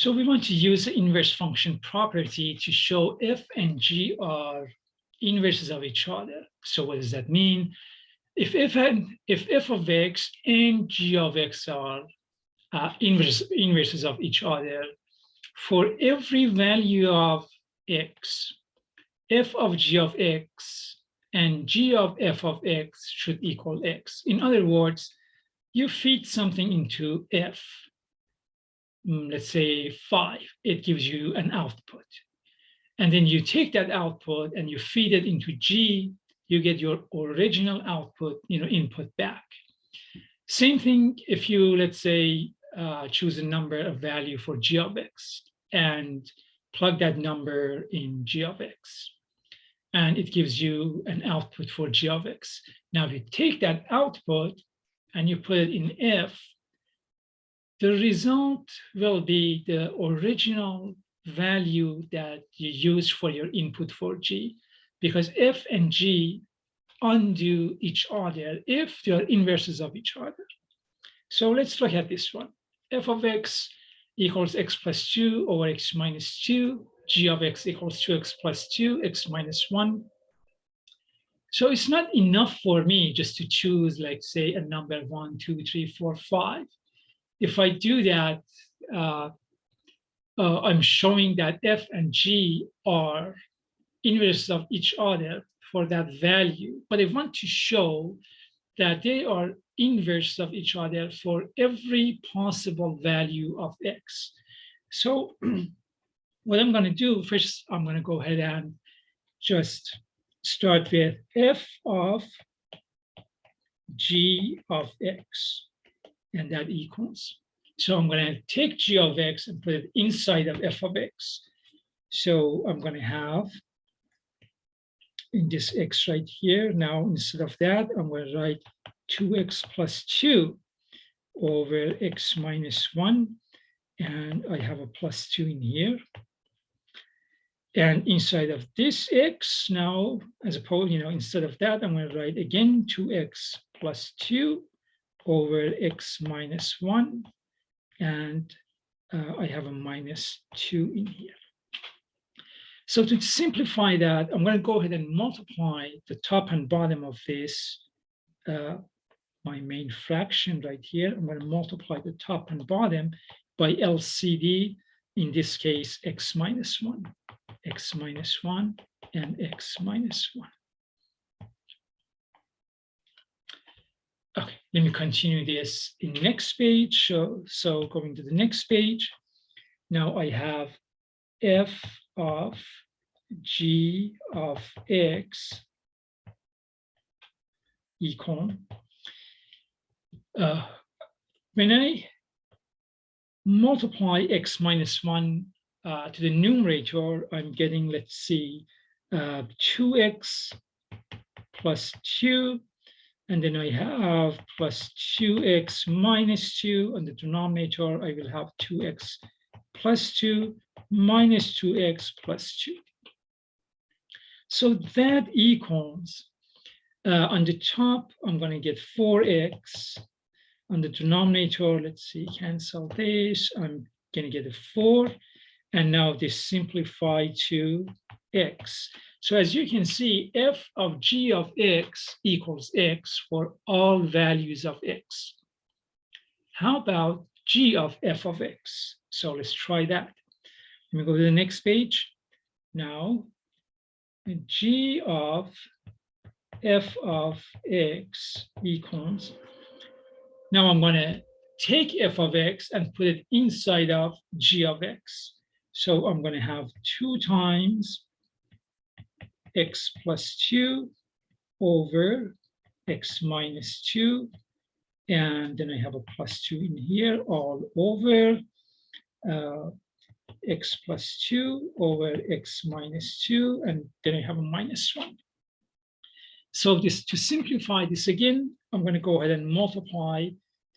So we want to use the inverse function property to show f and g are inverses of each other. So what does that mean? If f of x and g of x are inverses of each other, for every value of x, f of g of x and g of f of x should equal x. In other words, you feed something into f, let's say 5, it gives you an output. And then you take that output and you feed it into G, you get your original output, input back. Same thing if you, let's say, choose a number, a value for G of X and plug that number in G of X. And it gives you an output for G of X. Now, if you take that output and you put it in F, the result will be the original value that you use for your input for G, because F and G undo each other if they are inverses of each other. So let's look at this one. F of x equals x plus 2 over x minus 2. G of x equals 2x plus 2, x minus 1. So it's not enough for me just to choose, like, say, a number 1, 2, 3, 4, 5. If I do that, I'm showing that f and g are inverses of each other for that value. But I want to show that they are inverse of each other for every possible value of x. So what I'm going to do, first, I'm going to go ahead and just start with f of g of x. And that equals. So I'm going to take g of x and put it inside of f of x. So I'm going to have in this x right here. Now, instead of that, I'm going to write 2x plus 2 over x minus 1. And I have a plus 2 in here. And inside of this x, now, as opposed, instead of that, I'm going to write again 2x plus 2 over x minus 1, and I have a minus 2 in here. So to simplify that, I'm going to go ahead and multiply the top and bottom of this, my main fraction right here. I'm going to multiply the top and bottom by LCD, in this case, x minus 1, x minus 1, and x minus 1. Okay, let me continue this in the next page. So going to the next page, now I have f of g of x equal. When I multiply x minus 1 to the numerator, I'm getting, let's see, 2x plus 2. And then I have plus 2x minus 2. On the denominator, I will have 2x plus 2 minus 2x plus 2. So that equals, on the top, I'm going to get 4x. On the denominator, let's see, cancel this. I'm going to get a 4. And now this simplify to x. So as you can see, f of g of x equals x for all values of x. How about g of f of x? So let's try that. Let me go to the next page. Now, g of f of x equals. Now I'm going to take f of x and put it inside of g of x. So I'm going to have 2 times x plus 2 over x minus 2. And then I have a plus 2 in here, all over x plus 2 over x minus 2. And then I have a minus 1. So this, to simplify this again, I'm going to go ahead and multiply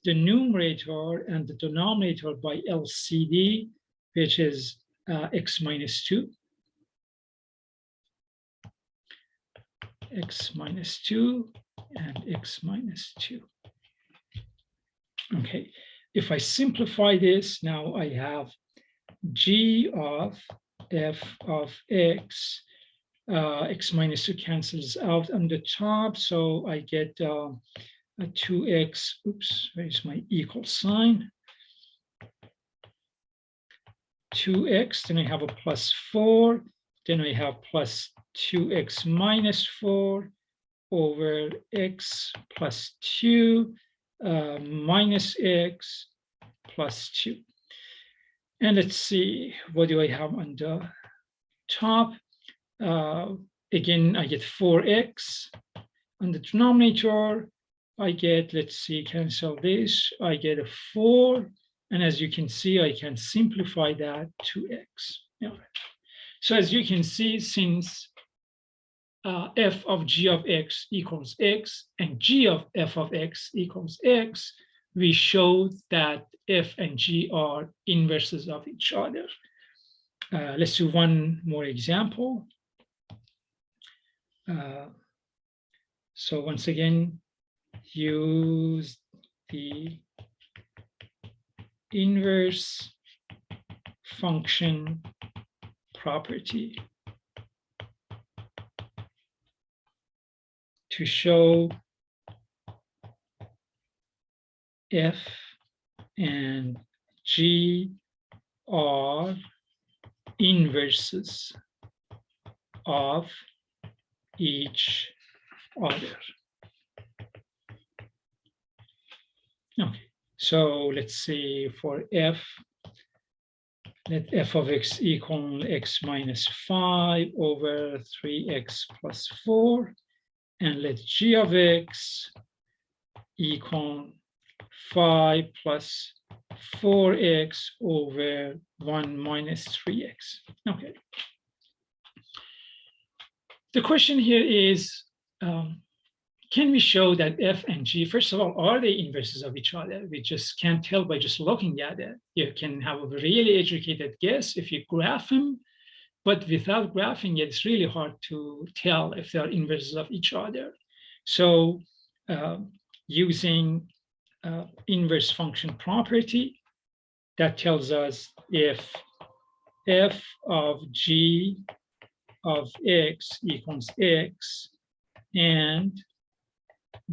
the numerator and the denominator by LCD, which is x minus 2. X minus 2 and x minus 2. Okay, if I simplify this, now I have g of f of x, x minus 2 cancels out on the top, so I get a 2x, oops, where's my equal sign? 2x, then I have a plus 4, then I have plus 2x minus 4 over x plus 2 minus x plus 2. And let's see, what do I have on the top? Again, I get 4x. On the denominator, I get, let's see, cancel this, I get a 4. And as you can see, I can simplify that to x. Yeah. So as you can see, since f of g of x equals x and g of f of x equals x, we showed that f and g are inverses of each other. Let's do one more example. So once again, use the inverse function property to show f and g are inverses of each other. Okay, so let's say for f, let f of x equal x minus 5 over 3x plus 4, and let g of x equal 5 plus 4x over 1 minus 3x. Okay. The question here is, can we show that f and g, first of all, are they inverses of each other? We just can't tell by just looking at it. You can have a really educated guess if you graph them, but without graphing it, it's really hard to tell if they're inverses of each other. So using inverse function property, that tells us if f of g of x equals x and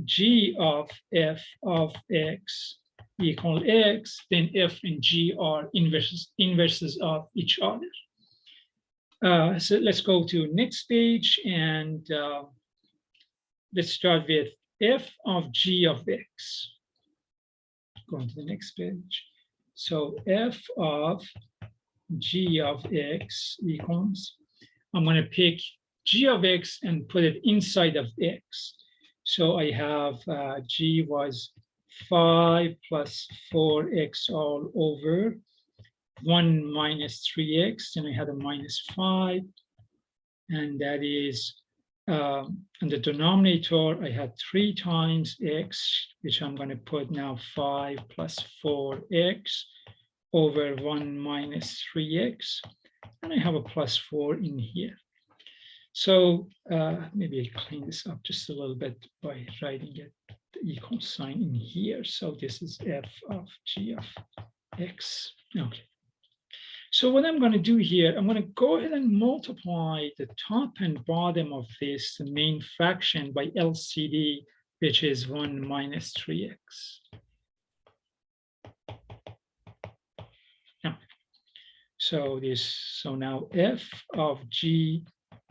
g of f of x equal x, then f and g are inverses of each other. So let's go to next page, and let's start with f of g of x. Going to the next page. So f of g of x equals, I'm going to pick g of x and put it inside of x. So I have g was 5 plus 4x all over 1 minus 3x, and I had a minus 5. And that is, in the denominator, I had 3 times x, which I'm going to put now 5 plus 4x over 1 minus 3x. And I have a plus 4 in here. So maybe I'll clean this up just a little bit by writing it, the equal sign in here. So this is f of g of x. Okay. So what I'm going to do here, I'm going to go ahead and multiply the top and bottom of this, the main fraction, by LCD, which is 1 minus 3x. Now, so now f of g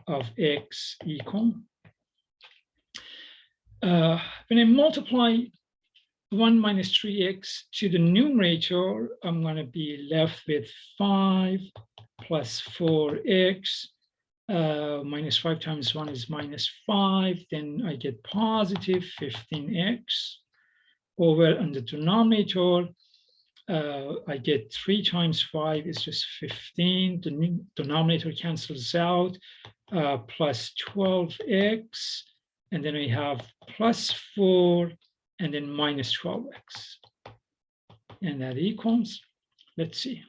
of x equal, when I multiply 1 minus 3x to the numerator, I'm going to be left with 5 plus 4x. Minus 5 times 1 is minus 5. Then I get positive 15x over on the denominator. I get 3 times 5 is just 15. The denominator cancels out, plus 12x. And then we have plus 4. And then minus 12x. And that equals, let's see.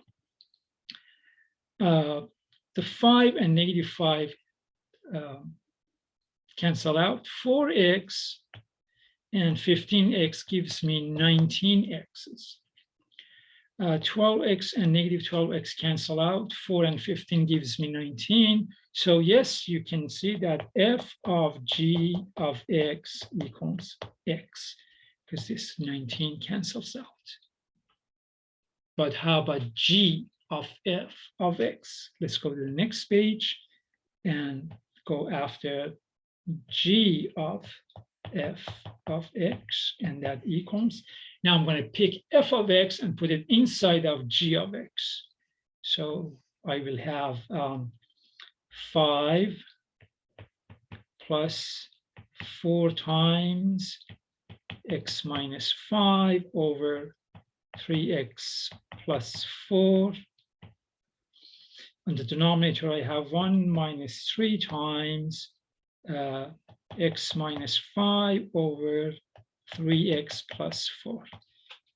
The 5 and negative 5 cancel out. 4x and 15x gives me 19x's. 12x and negative 12x cancel out. 4 and 15 gives me 19. So yes, you can see that f of g of x equals x, because this 19 cancels out. But how about g of f of x? Let's go to the next page and go after g of f of x, and that equals. Now I'm going to pick f of x and put it inside of g of x. So I will have 5 plus 4 times x minus 5 over 3x plus 4. On the denominator, I have 1 minus 3 times x minus 5 over 3x plus 4.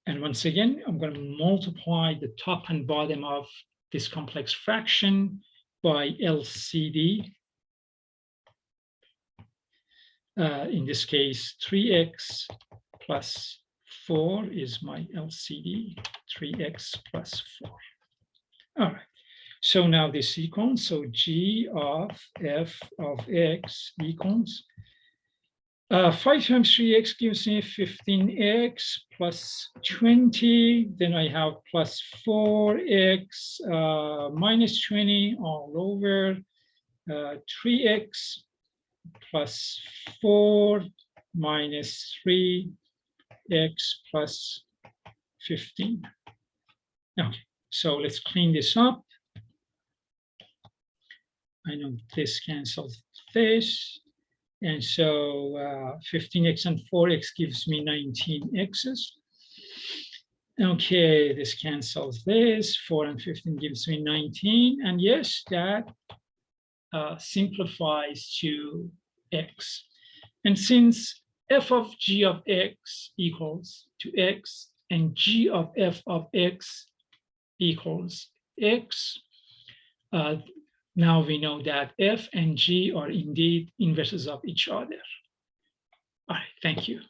And once again, I'm going to multiply the top and bottom of this complex fraction by LCD. In this case, 3x plus 4 is my LCD, 3x plus 4. All right. So now this equals, so g of f of x equals 5 times 3x gives me 15x plus 20. Then I have plus 4x minus 20 all over 3x plus 4 minus 3x plus 15. Okay, so let's clean this up. I know this cancels this. And so 15x and 4x gives me 19x's. Okay, this cancels this. 4 and 15 gives me 19. And yes, that simplifies to x. And since f of g of x equals to x and g of f of x equals x, now we know that f and g are indeed inverses of each other. All right, thank you.